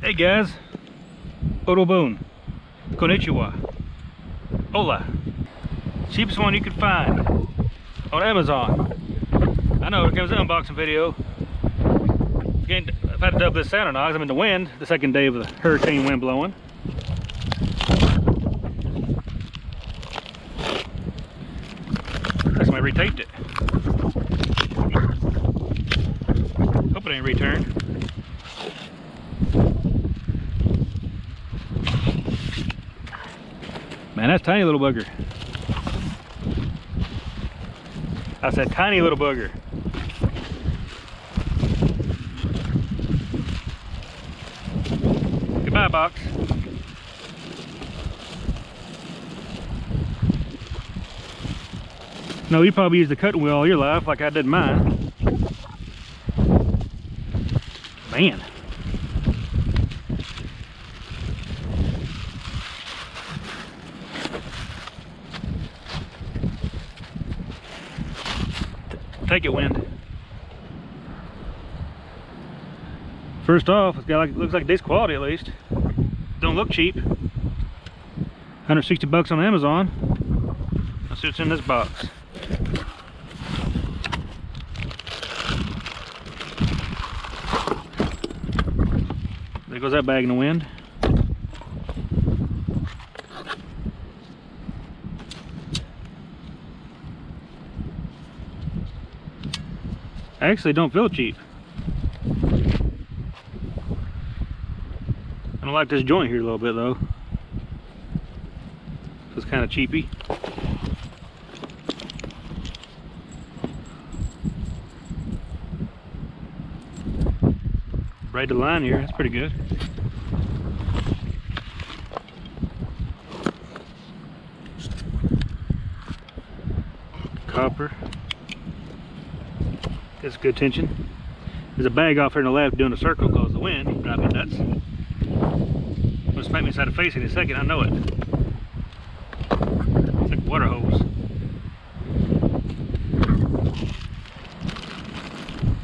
Hey guys, Orobun, Konnichiwa, Hola. Cheapest one you could find on Amazon. I know, here comes the unboxing video. I've had to dub this sound or not, 'cause I'm in the wind, the second day of the hurricane wind blowing. That's why I retaped it. Hope it ain't returned. Man, that's a tiny little bugger. I said tiny little bugger. Goodbye, box. No, you probably used the cutting wheel all your life like I did mine. Man. Take it, wind. First off, it's got like, looks like decent quality at least. Don't look cheap. 160 bucks on Amazon. Let's see what's in this box. There goes that bag in the wind. I actually don't feel cheap. I don't like this joint here a little bit though. So it's kind of cheapy. Right to the line here, that's pretty good. Copper. Gets good tension. There's a bag off here in the left doing a circle because of the wind. Drive me nuts. It'll smack me inside the face in a second, I know it. It's like a water hose.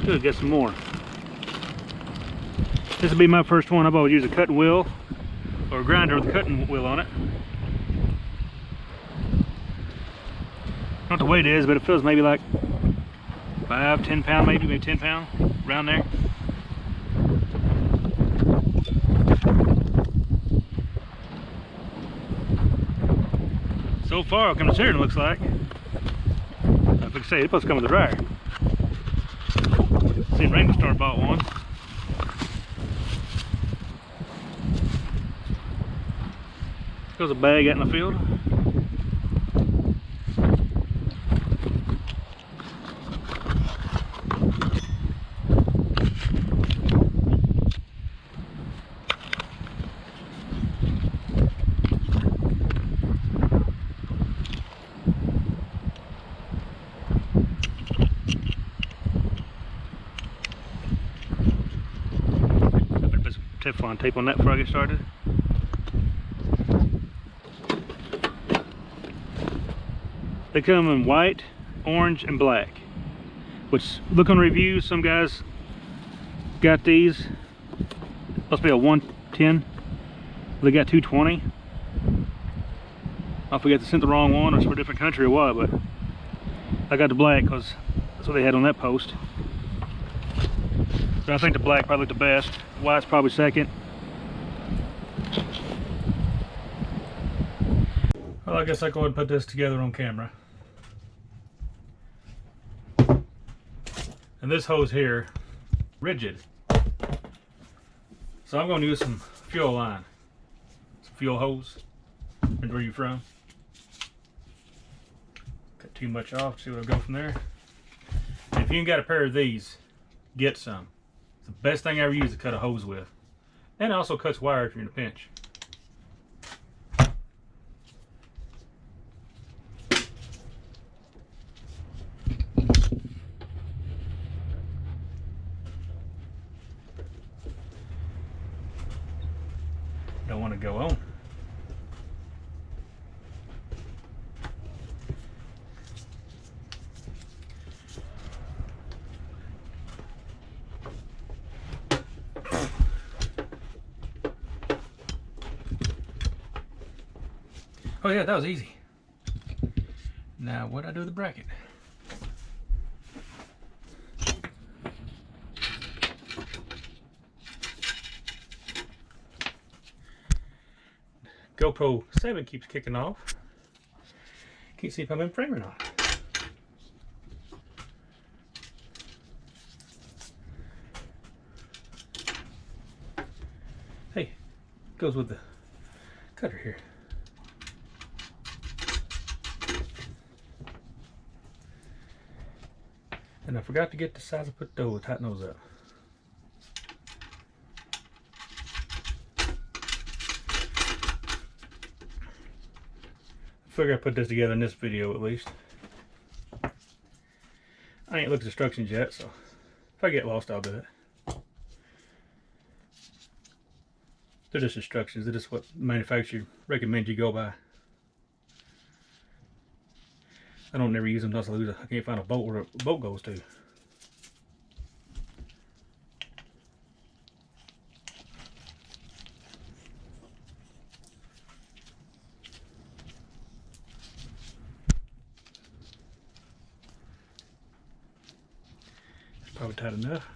Good, get some more. This will be my first one. I've always used a cutting wheel or a grinder with a cutting wheel on it. Not the weight it is, but it feels maybe like 5-10 pound, maybe 10 pound, around there. So far, I'm considering it looks like. Like I say, it's supposed to come with a dryer. Seen Rainbow Star bought one. Goes a bag out in the field. Teflon tape on that before I get started. They come in white, orange, and black. Which, look on reviews, some guys got these. Must be a 110. They got 220. I forget they sent the wrong one or it's for a different country or what, but I got the black because that's what they had on that post. But I think the black probably looked the best. White's probably second. Well, I guess I'll go ahead and put this together on camera. And this hose here, rigid. So I'm going to use some fuel line. Some fuel hose. Depends where you're from. Cut too much off, see where I'll go from there. And if you ain't got a pair of these, get some. It's the best thing I ever used to cut a hose with. And it also cuts wire if you're in a pinch. Don't want to go on. Oh yeah, that was easy. Now what do I do with the bracket? GoPro 7 keeps kicking off. Can't see if I'm in frame or not. Hey, goes with the cutter here. And I forgot to get the size I put the tight nose up. I figure I put this together in this video at least. I ain't looked at instructions yet, so if I get lost, I'll do it. They're just instructions. They're just what the manufacturer recommends you go by. I don't never use them unless I can't find a boat where a boat goes to. It's probably tight enough.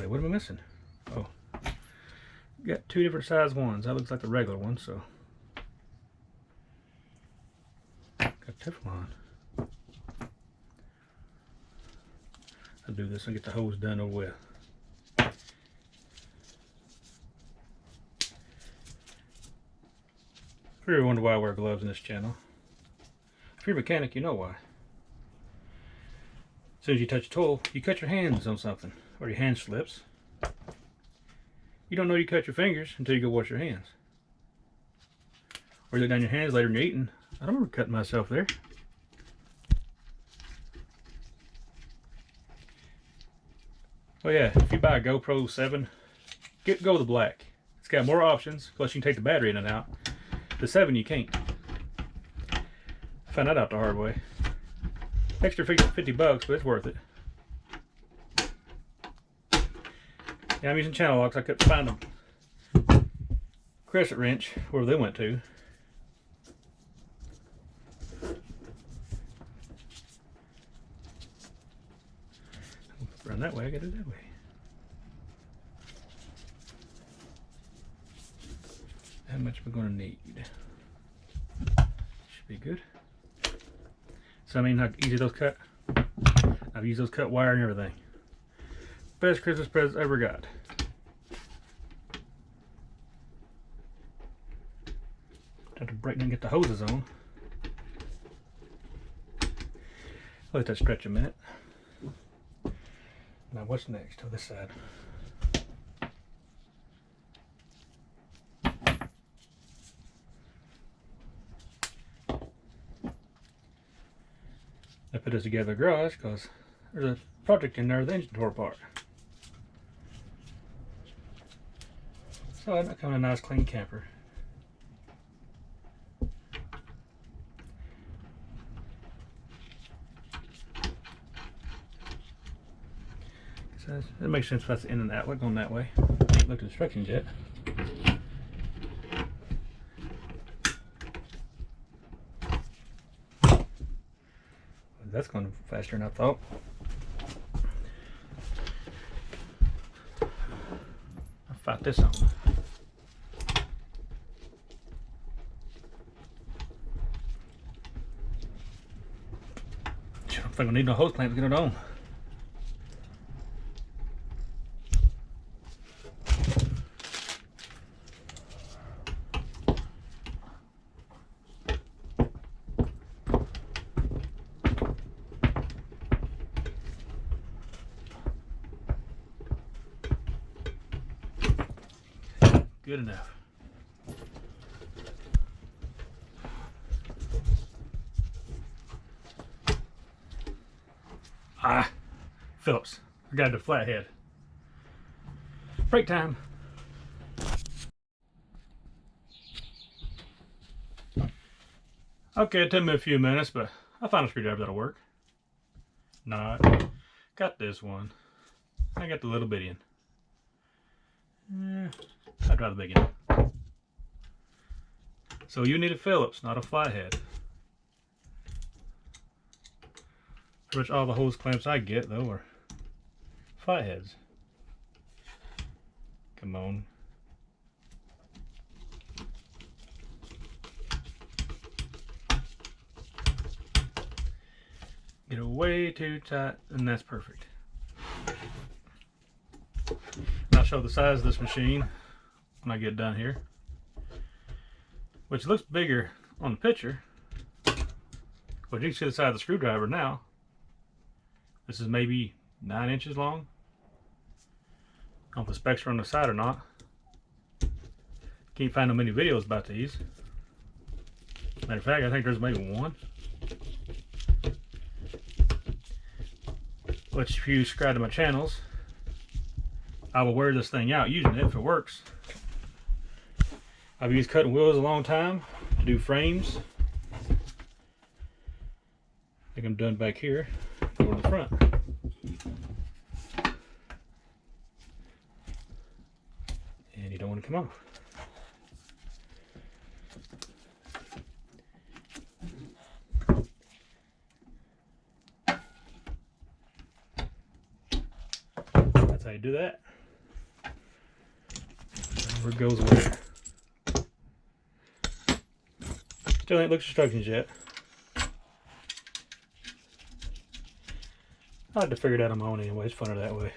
What am I missing? Oh, got two different size ones. That looks like the regular one, so got Teflon. I'll do this and get the hose done over with. If you ever wonder why I wear gloves in this channel, if you're a mechanic, you know why. As soon as you touch a tool, you cut your hands on something, or your hand slips. You don't know you cut your fingers until you go wash your hands. Or you look down your hands later when you're eating. I don't remember cutting myself there. Oh yeah, if you buy a GoPro 7, go with the black. It's got more options, plus you can take the battery in and out. The 7 you can't. I found that out the hard way. Extra $50, but it's worth it. Yeah, I'm using channel locks. I couldn't find them. Crescent wrench, where they went to. Run that way, I got it that way. How much we're going to need? Should be good. So I mean, how easy those cut? I've used those cut wire and everything. Best Christmas present I ever got. Have to break and get the hoses on. Let that stretch a minute. Now what's next to this side? I put this together in the garage because there's a project in there, the engine tore apart. So I'm coming a nice clean camper. So it makes sense if that's the in and outlet going that way. I ain't looked at instructions yet. That's going faster than I thought. I'll fight this on. I don't think we need no hose clamp to get it on. Good enough. Ah, Phillips. I got the flathead. Break time. Okay, it took me a few minutes, but I found a screwdriver that'll work. Not. Got this one. I got the little bitty one. I'd rather the big one. So you need a Phillips, not a flathead. Pretty much all the hose clamps I get, though, are flatheads. Come on. Get it way too tight, and that's perfect. I'll show the size of this machine when I get done here, which looks bigger on the picture, but you can see the size of the screwdriver now. This is maybe 9 inches long. I don't know if the specs are on the side or not. Can't find no many videos about these. Matter of fact, I think there's maybe one. Which, if you subscribe to my channels, I will wear this thing out using it if it works. I've used cutting wheels a long time to do frames. I think I'm done back here. Go to the front. And you don't want to come off. That's how you do that. Where it goes where. Still ain't looked at instructions yet. I like to figure it out on my own anyway. It's funner that way.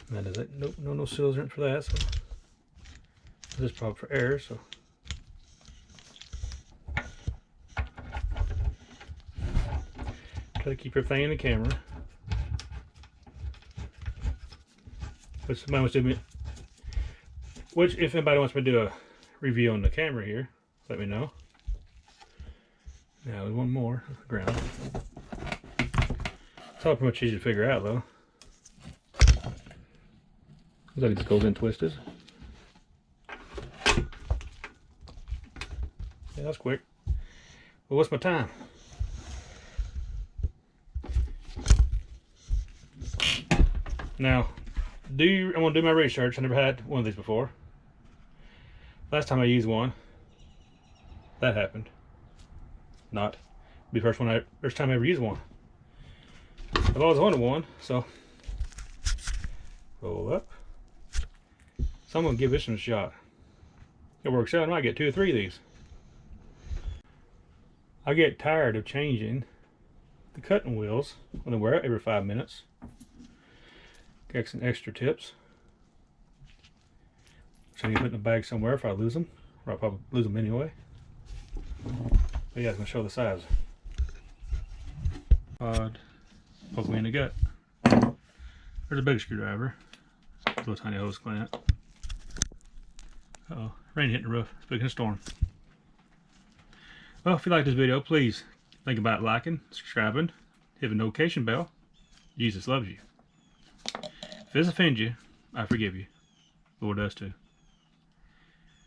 And that is it. Nope, no seals in for that. So this is probably for air. So try to keep everything in the camera. Which somebody wants to do me. Which, if anybody wants me to do a review on the camera here, let me know. Now there's one more on the ground. It's all pretty much easy to figure out though. Looks like it just goes in twisted. Yeah, that's quick. Well, what's my time? Now, I'm gonna do my research. I never had one of these before. Last time I used one, that happened. Not be first time I ever used one. I've always wanted one, so roll up. So I'm gonna give this one a shot. If it works out, I might get 2 or 3 of these. I get tired of changing the cutting wheels when I wear it every 5 minutes. Got some extra tips. So I need to put in the bag somewhere if I lose them. Or I'll probably lose them anyway. But yeah, I'm gonna show the size. Odd. Poke me in the gut. There's a big screwdriver. A little tiny hose clamp. Uh oh, rain hitting the roof. Speaking of storm. Well, if you like this video, please think about liking, subscribing, hit the notification bell. Jesus loves you. If this offends you, I forgive you. The Lord does too.